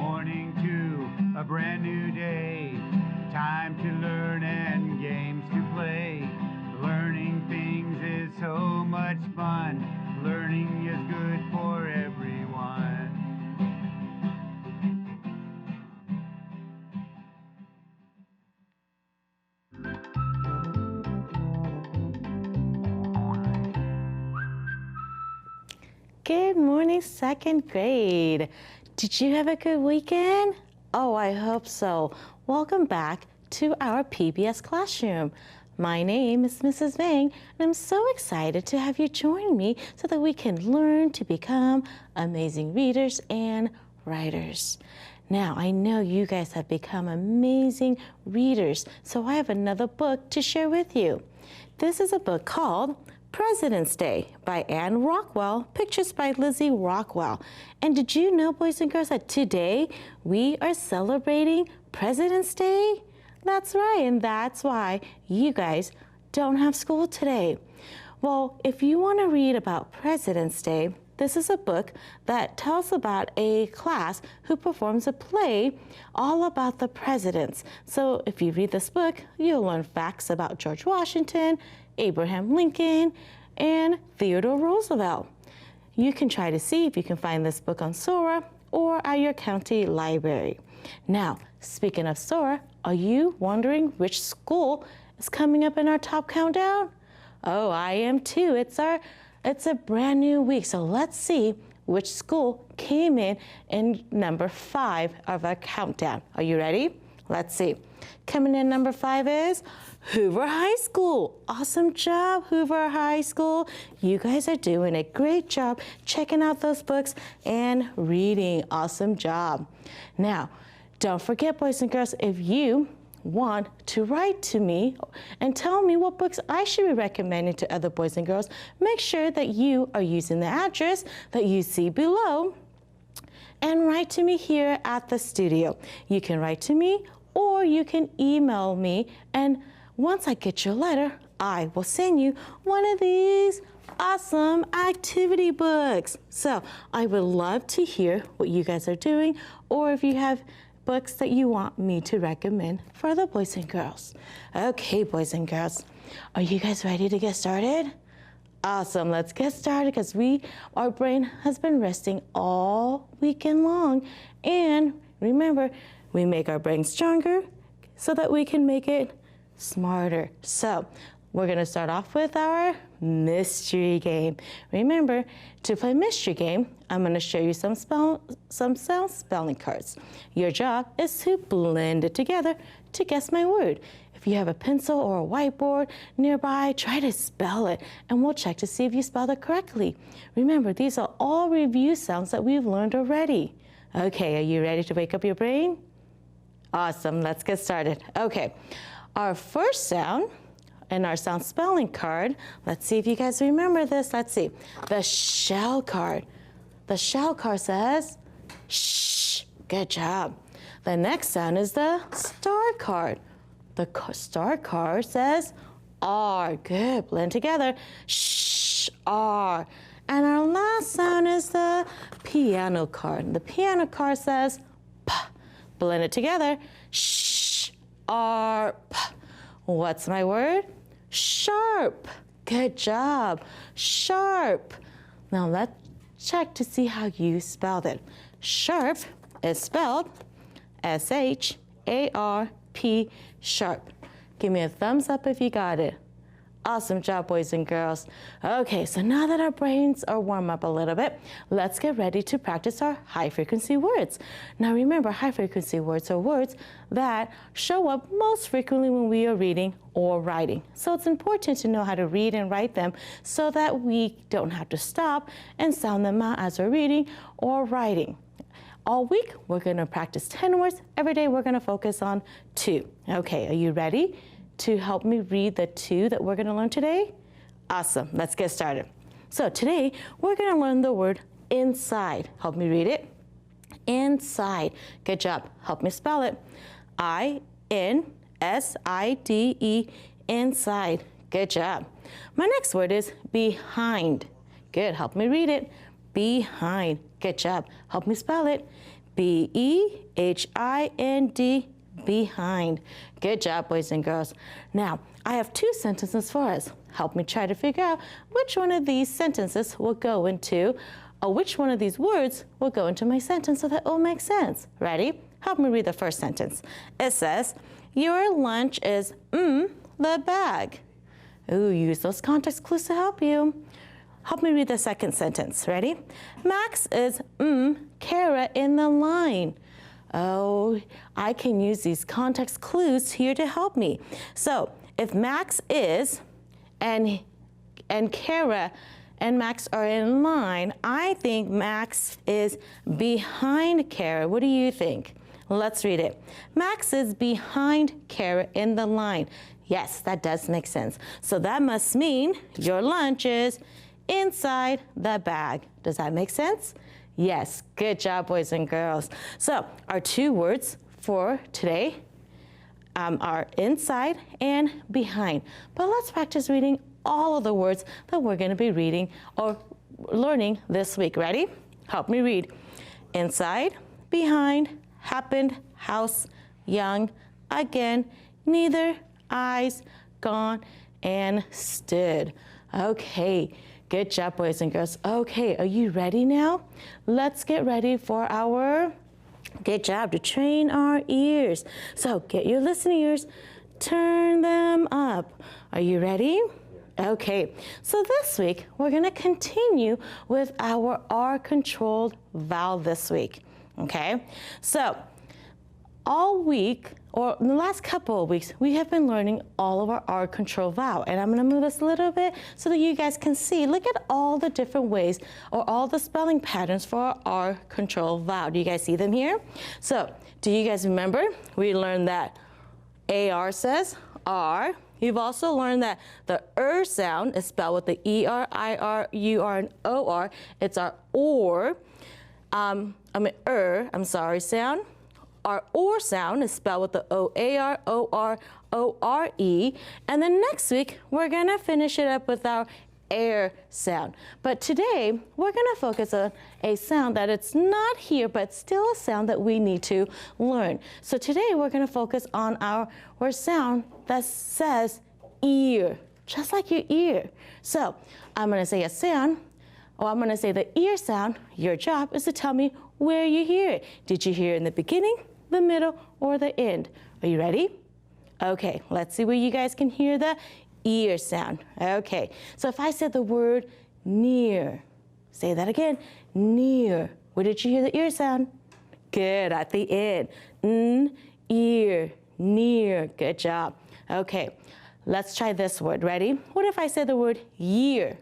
morning to a brand new day. Time to learn and games to play. Learning things is so much fun. Learning is good for everyone. Good morning, second grade. Did you have a good weekend? Oh, I hope so. Welcome back to our PBS classroom. My name is Mrs. Vang, and I'm so excited to have you join me so that we can learn to become amazing readers and writers. Now, I know you guys have become amazing readers, so I have another book to share with you. This is a book called President's Day by Anne Rockwell, pictures by Lizzie Rockwell. And did you know, boys and girls, that today we are celebrating President's Day? That's right, and that's why you guys don't have school today. Well, if you want to read about President's Day, this is a book that tells about a class who performs a play all about the presidents. So if you read this book, you'll learn facts about George Washington, Abraham Lincoln, and Theodore Roosevelt. You can try to see if you can find this book on Sora or at your county library. Now, speaking of Sora, are you wondering which school is coming up in our top countdown? Oh, I am too. It's a brand new week, so let's see which school came in number 5 of our countdown. Are you ready? Let's see. Coming in number 5 is Hoover High School. Awesome job, Hoover High School. You guys are doing a great job checking out those books and reading. Awesome job. Now, don't forget, boys and girls, if you want to write to me and tell me what books I should be recommending to other boys and girls, make sure that you are using the address that you see below and write to me here at the studio. You can write to me or you can email me, and once I get your letter, I will send you one of these awesome activity books. So I would love to hear what you guys are doing, or if you have books that you want me to recommend for the boys and girls. Okay, boys and girls, are you guys ready to get started? Awesome, let's get started because our brain has been resting all weekend long. And remember, we make our brain stronger so that we can make it smarter. So we're gonna start off with our mystery game. Remember, to play mystery game, I'm gonna show you some sound spelling cards. Your job is to blend it together to guess my word. If you have a pencil or a whiteboard nearby, try to spell it, and we'll check to see if you spelled it correctly. Remember, these are all review sounds that we've learned already. Okay, are you ready to wake up your brain? Awesome, let's get started. Okay, our first sound in our sound spelling card, let's see if you guys remember this. Let's see, the shell card. The shell card says, shh, good job. The next sound is the star card. The star card says, R, good, blend together, shh, R. And our last sound is the piano card. The piano card says, P, blend it together, shh, R, P. What's my word? Sharp. Good job. Sharp. Now let's check to see how you spelled it. Sharp is spelled S-H-A-R-P, sharp. Give me a thumbs up if you got it. Awesome job, boys and girls. Okay, so now that our brains are warm up a little bit, let's get ready to practice our high frequency words. Now remember, high frequency words are words that show up most frequently when we are reading or writing. So it's important to know how to read and write them so that we don't have to stop and sound them out as we're reading or writing. All week, we're gonna practice 10 words. Every day, we're gonna focus on 2. Okay, are you ready to help me read the 2 that we're gonna learn today? Awesome, let's get started. So today, we're gonna learn the word inside. Help me read it. Inside, good job. Help me spell it. I-N-S-I-D-E, inside, good job. My next word is behind. Good, help me read it. Behind, Good job. Help me spell it. B-E-H-I-N-D, behind. Good job, boys and girls. Now, I have two sentences for us. Help me try to figure out which one of these sentences will go into, or which one of these words will go into my sentence so that it will make sense. Ready? Help me read the first sentence. It says, your lunch is, the bag. Ooh, use those context clues to help you. Help me read the second sentence. Ready? Max is, Kara in the line. Oh, I can use these context clues here to help me. So if Max is, and Kara and Max are in line, I think Max is behind Kara. What do you think? Let's read it. Max is behind Kara in the line. Yes, that does make sense. So that must mean your lunch is inside the bag. Does that make sense? Yes, good job, boys and girls. So our two words for today are inside and behind. But let's practice reading all of the words that we're going to be reading or learning this week. Ready? Help me read. Inside, behind, happened, house, young, again, neither, eyes, gone, and stood. Okay, good job, boys and girls. Okay, are you ready now? Let's get ready for our good job to train our ears. So get your listening ears, turn them up. Are you ready? Okay, so this week we're going to continue with our R-controlled vowel this week. Okay, so all week, or in the last couple of weeks, we have been learning all of our R-control vowel. And I'm going to move this a little bit so that you guys can see. Look at all the different ways or all the spelling patterns for our R-control vowel. Do you guys see them here? So do you guys remember? We learned that AR says R. You've also learned that the sound is spelled with the ER, IR, UR, and OR. It's our OR. sound. Our OR sound is spelled with the OAR, OR, ORE. And then next week, we're going to finish it up with our air sound. But today, we're going to focus on a sound that it's not here, but still a sound that we need to learn. So today, we're going to focus on our sound that says ear, just like your ear. So I'm going to say a sound, or I'm going to say the ear sound. Your job is to tell me where you hear it. Did you hear it in the beginning, the middle, or the end? Are you ready? Okay, let's see where you guys can hear the ear sound. Okay, so if I said the word near, say that again, near. Where did you hear the ear sound? Good, at the end. Ear, near, good job. Okay, let's try this word, ready? What if I said the word year?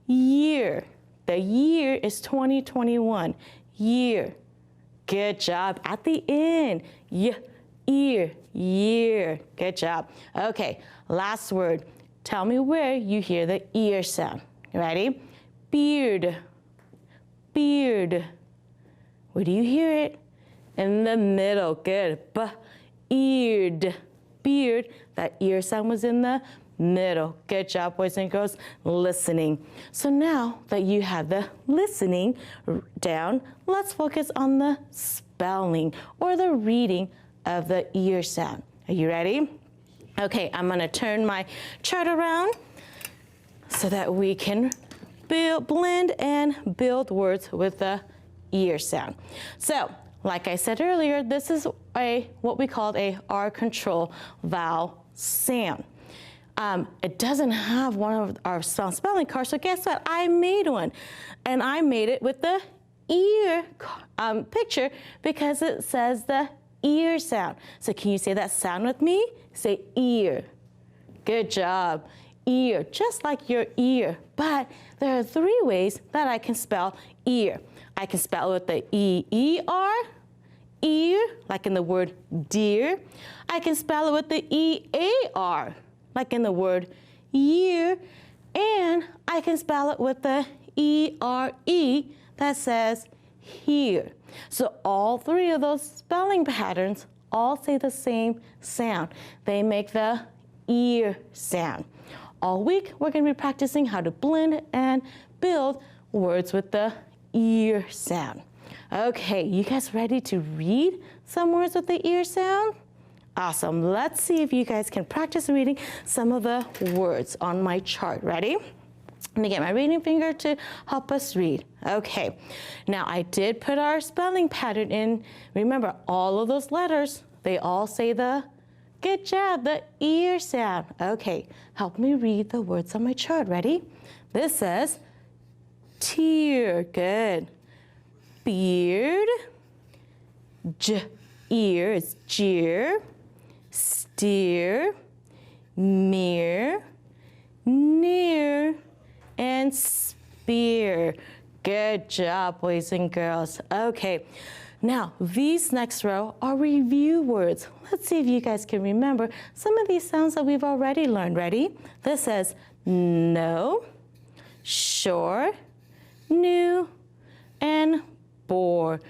Year, the year is 2021, year. Good job, at the end, ear, year, good job. Okay, last word. Tell me where you hear the ear sound. Ready? Beard, beard. Where do you hear it? In the middle, good. Eared, beard. That ear sound was in the middle. Good job, boys and girls, listening. So now that you have the listening down, let's focus on the spelling or the reading of the ear sound. Are you ready? Okay, I'm going to turn my chart around so that we can blend and build words with the ear sound. So, like I said earlier, this is what we called a R-control vowel sound. It doesn't have one of our spelling cards, so guess what? I made one, and I made it with the ear picture because it says the ear sound. So can you say that sound with me? Say ear. Good job. Ear, just like your ear. But there are three ways that I can spell ear. I can spell it with the E-E-R, ear, like in the word deer. I can spell it with the E-A-R, like in the word year. And I can spell it with the E-R-E that says here. So all three of those spelling patterns all say the same sound. They make the ear sound. All week, we're going to be practicing how to blend and build words with the ear sound. Okay, you guys ready to read some words with the ear sound? Awesome. Let's see if you guys can practice reading some of the words on my chart. Ready? Let me get my reading finger to help us read. Okay, now I did put our spelling pattern in. Remember, all of those letters, they all say the, good job, the ear sound. Okay, help me read the words on my chart. Ready? This says tear, good. Beard, ear is jeer. Steer, mirror, near, and spear. Good job, boys and girls. Okay, now these next row are review words. Let's see if you guys can remember some of these sounds that we've already learned. Ready? This says no, sure, new, and bore.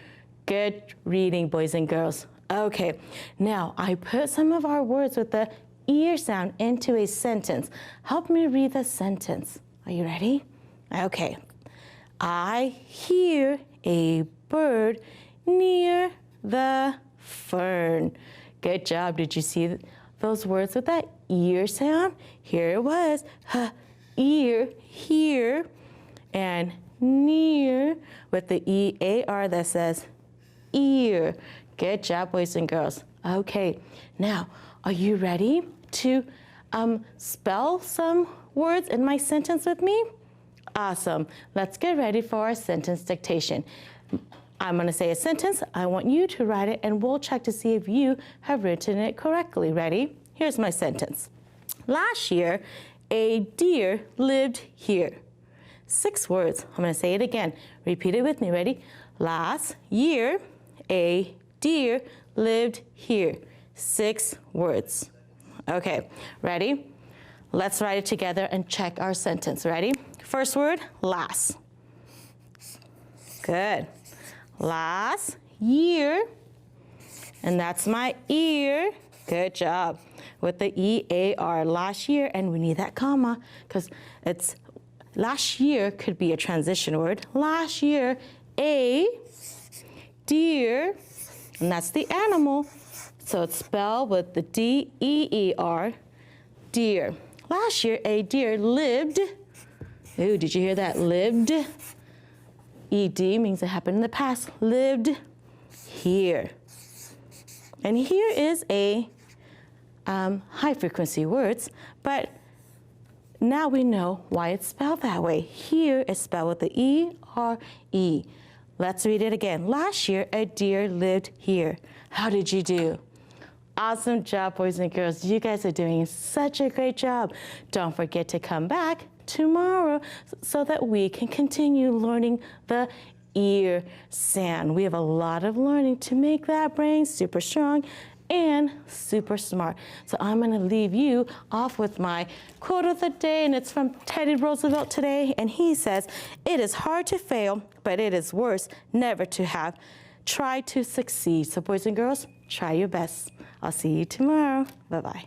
Good reading, boys and girls. Okay, now I put some of our words with the ear sound into a sentence. Help me read the sentence. Are you ready? Okay. I hear a bird near the fern. Good job. Did you see those words with that ear sound? Here it was. Ear, here, and near with the E-A-R that says ear. Good job, boys and girls. Okay, now, are you ready to spell some words in my sentence with me? Awesome. Let's get ready for our sentence dictation. I'm going to say a sentence. I want you to write it, and we'll check to see if you have written it correctly. Ready? Here's my sentence. Last year, a deer lived here. 6 words. I'm going to say it again. Repeat it with me. Ready? Last year, a deer lived here. 6 words. Okay, ready? Let's write it together and check our sentence. Ready? First word, last. Good. Last year, and that's my ear. Good job. With the E-A-R, last year, and we need that comma because it's last year could be a transition word. Last year, a deer, and that's the animal. So it's spelled with the D-E-E-R, deer. Last year, a deer lived. Ooh, did you hear that? Lived. E-D means it happened in the past. Lived here. And here is a high frequency words, but now we know why it's spelled that way. Here is spelled with the E-R-E. Let's read it again. Last year, a deer lived here. How did you do? Awesome job, boys and girls. You guys are doing such a great job. Don't forget to come back tomorrow so that we can continue learning the ear sound. We have a lot of learning to make that brain super strong and super smart. So I'm going to leave you off with my quote of the day, and it's from Teddy Roosevelt today, and he says, "It is hard to fail, but it is worse never to have tried to succeed." So boys and girls, try your best. I'll see you tomorrow. Bye-bye.